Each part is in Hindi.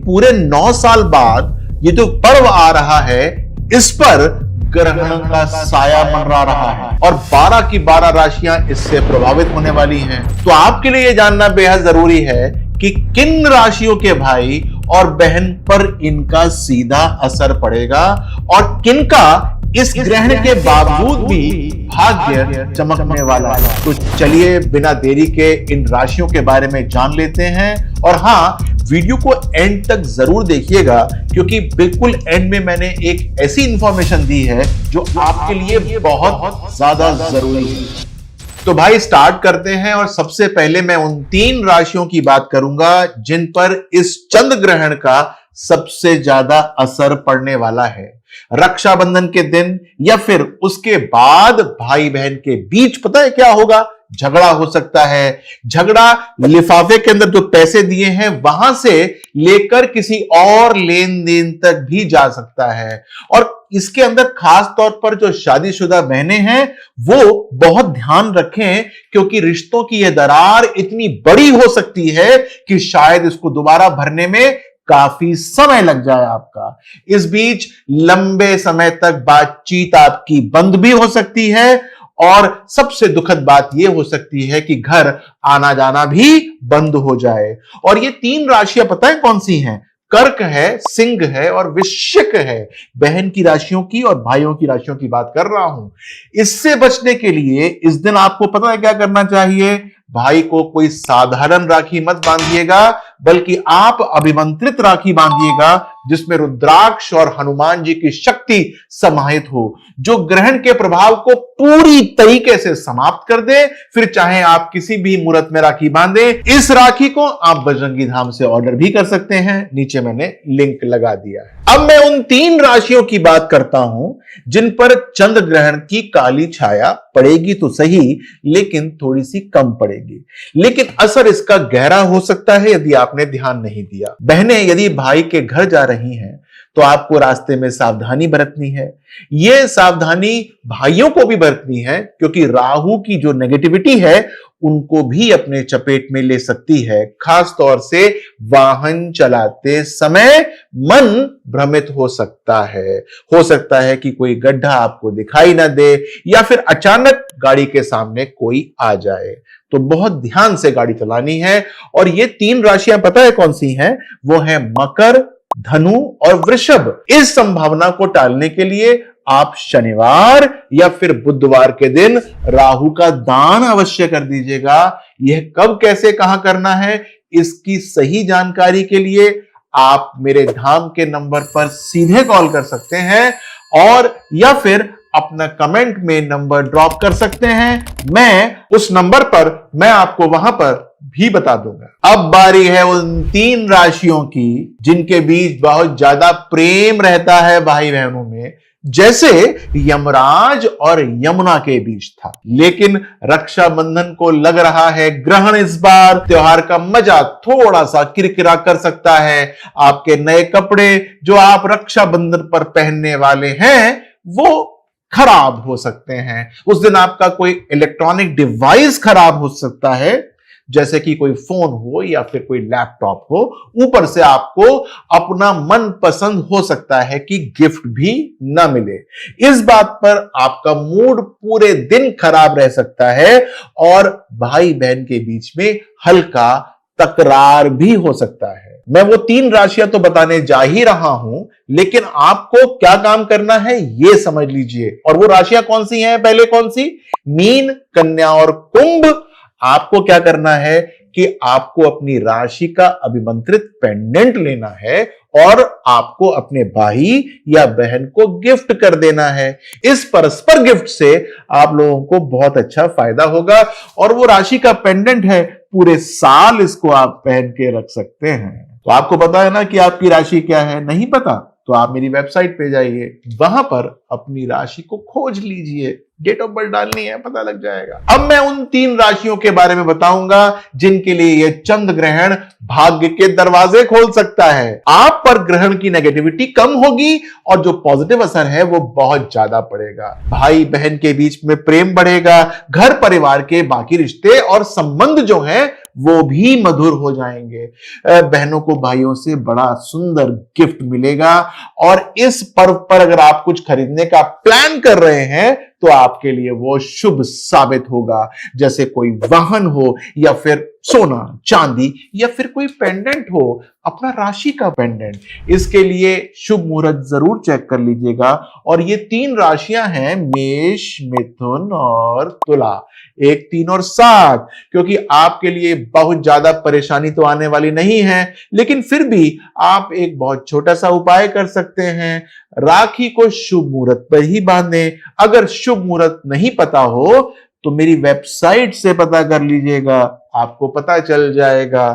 पूरे 9 साल बाद ये जो पर्व आ रहा है, इस पर ग्रहण का साया मंडरा रहा है और 12 की 12 राशियां इससे प्रभावित होने वाली हैं। तो आपके लिए यह जानना बेहद जरूरी है कि किन राशियों के भाई और बहन पर इनका सीधा असर पड़ेगा और किनका इस ग्रहण के बावजूद भी भाग्य चमकने वाला है। तो चलिए बिना देरी के इन राशियों के बारे में जान लेते हैं। और हाँ, वीडियो को एंड तक जरूर देखिएगा क्योंकि बिल्कुल एंड में मैंने एक ऐसी इंफॉर्मेशन दी है जो आपके लिए बहुत ज्यादा जरूरी है। तो भाई स्टार्ट करते हैं और सबसे पहले मैं उन 3 राशियों की बात करूंगा जिन पर इस चंद्र ग्रहण का सबसे ज्यादा असर पड़ने वाला है। रक्षाबंधन के दिन या फिर उसके बाद भाई बहन के बीच पता है क्या होगा? झगड़ा हो सकता है। झगड़ा लिफाफे के अंदर जो पैसे दिए हैं वहां से लेकर किसी और लेन देन तक भी जा सकता है। और इसके अंदर खास तौर पर जो शादीशुदा बहनें हैं वो बहुत ध्यान रखें क्योंकि रिश्तों की यह दरार इतनी बड़ी हो सकती है कि शायद इसको दोबारा भरने में काफी समय लग जाए आपका। इस बीच लंबे समय तक बातचीत आपकी बंद भी हो सकती है और सबसे दुखद बात यह हो सकती है कि घर आना जाना भी बंद हो जाए। और ये 3 राशियां पता है कौन सी हैं? कर्क है, सिंह है और वृश्चिक है। बहन की राशियों की और भाइयों की राशियों की बात कर रहा हूं। इससे बचने के लिए इस दिन आपको पता है क्या करना चाहिए? भाई को कोई साधारण राखी मत बांधिएगा बल्कि आप अभिमंत्रित राखी बांधिएगा जिसमें रुद्राक्ष और हनुमान जी की शक्ति समाहित हो, जो ग्रहण के प्रभाव को पूरी तरीके से समाप्त कर दे। फिर चाहे आप किसी भी मुहूर्त में राखी बांधे। इस राखी को आप बजरंगी धाम से ऑर्डर भी कर सकते हैं, नीचे मैंने लिंक लगा दिया है। अब मैं उन 3 राशियों की बात करता हूं जिन पर चंद्र ग्रहण की काली छाया पड़ेगी तो सही, लेकिन थोड़ी सी कम पड़ेगी। लेकिन असर इसका गहरा हो सकता है यदि आपने ध्यान नहीं दिया। बहनें यदि भाई के घर जा रही हैं तो आपको रास्ते में सावधानी बरतनी है। यह सावधानी भाइयों को भी बरतनी है क्योंकि राहु की जो नेगेटिविटी है उनको भी अपने चपेट में ले सकती है। खास तौर से वाहन चलाते समय मन भ्रमित हो सकता है कि कोई गड्ढा आपको दिखाई ना दे या फिर अचानक गाड़ी के सामने कोई आ जाए। तो बहुत ध्यान से गाड़ी चलानी है। और ये 3 राशियां पता है कौन सी हैं? वो है मकर, धनु और वृषभ। इस संभावना को टालने के लिए आप शनिवार या फिर बुधवार के दिन राहु का दान अवश्य कर दीजिएगा। यह कब, कैसे, कहां करना है, इसकी सही जानकारी के लिए आप मेरे धाम के नंबर पर सीधे कॉल कर सकते हैं और या फिर अपना कमेंट में नंबर ड्रॉप कर सकते हैं। मैं उस नंबर पर मैं आपको वहां पर भी बता दूंगा। अब बारी है उन 3 राशियों की जिनके बीच बहुत ज्यादा प्रेम रहता है भाई बहनों में, जैसे यमराज और यमुना के बीच था। लेकिन रक्षाबंधन को लग रहा है ग्रहण इस बार त्योहार का मजा थोड़ा सा किरकिरा कर सकता है। आपके नए कपड़े जो आप रक्षाबंधन पर पहनने वाले हैं वो खराब हो सकते हैं। उस दिन आपका कोई इलेक्ट्रॉनिक डिवाइस खराब हो सकता है, जैसे कि कोई फोन हो या फिर कोई लैपटॉप हो। ऊपर से आपको अपना मन पसंद हो सकता है कि गिफ्ट भी ना मिले। इस बात पर आपका मूड पूरे दिन खराब रह सकता है और भाई बहन के बीच में हल्का तकरार भी हो सकता है। मैं वो 3 राशियां तो बताने जा ही रहा हूं, लेकिन आपको क्या काम करना है ये समझ लीजिए। और वो राशियां कौन सी हैं? पहले कौन सी? मीन, कन्या और कुंभ। आपको क्या करना है कि आपको अपनी राशि का अभिमंत्रित पेंडेंट लेना है और आपको अपने भाई या बहन को गिफ्ट कर देना है। इस परस्पर गिफ्ट से आप लोगों को बहुत अच्छा फायदा होगा और वो राशि का पेंडेंट है, पूरे साल इसको आप पहन के रख सकते हैं। तो आपको पता है ना कि आपकी राशि क्या है? नहीं पता तो आप मेरी वेबसाइट पे जाइए, वहां पर अपनी राशि को खोज लीजिए, डेट ऑफ बर्थ डालनी है, पता लग जाएगा। अब मैं उन 3 राशियों के बारे में बताऊंगा जिनके लिए यह चंद्र ग्रहण भाग्य के दरवाजे खोल सकता है। आप पर ग्रहण की नेगेटिविटी कम होगी और जो पॉजिटिव असर है वो बहुत ज्यादा पड़ेगा। भाई बहन के बीच में प्रेम बढ़ेगा, घर परिवार के बाकी रिश्ते और संबंध जो हैं वो भी मधुर हो जाएंगे। बहनों को भाइयों से बड़ा सुंदर गिफ्ट मिलेगा। और इस पर्व पर अगर आप कुछ खरीदने का प्लान कर रहे हैं तो आपके लिए वो शुभ साबित होगा, जैसे कोई वाहन हो या फिर सोना चांदी या फिर कोई पेंडेंट हो, अपना राशि का पेंडेंट। इसके लिए शुभ मुहूर्त जरूर चेक कर लीजिएगा। और ये 3 राशियां हैं, मेष, मिथुन और तुला, 1, 3 और 7। क्योंकि आपके लिए बहुत ज्यादा परेशानी तो आने वाली नहीं है, लेकिन फिर भी आप एक बहुत छोटा सा उपाय कर सकते हैं। राखी को शुभ मुहूर्त पर ही बांधें। अगर शुभ मुहूर्त नहीं पता हो तो मेरी वेबसाइट से पता कर लीजिएगा, आपको पता चल जाएगा।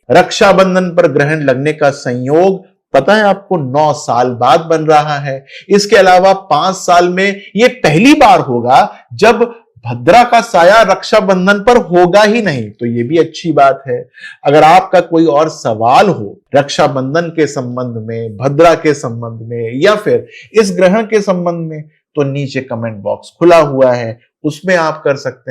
रक्षाबंधन पर ग्रहण लगने का संयोग पता है आपको 9 साल बाद बन रहा है। इसके अलावा 5 साल में यह पहली बार होगा जब भद्रा का साया रक्षाबंधन पर होगा ही नहीं, तो यह भी अच्छी बात है। अगर आपका कोई और सवाल हो रक्षाबंधन के संबंध में, भद्रा के संबंध में या फिर इस ग्रहण के संबंध में, तो नीचे कमेंट बॉक्स खुला हुआ है, उसमें आप कर सकते हैं।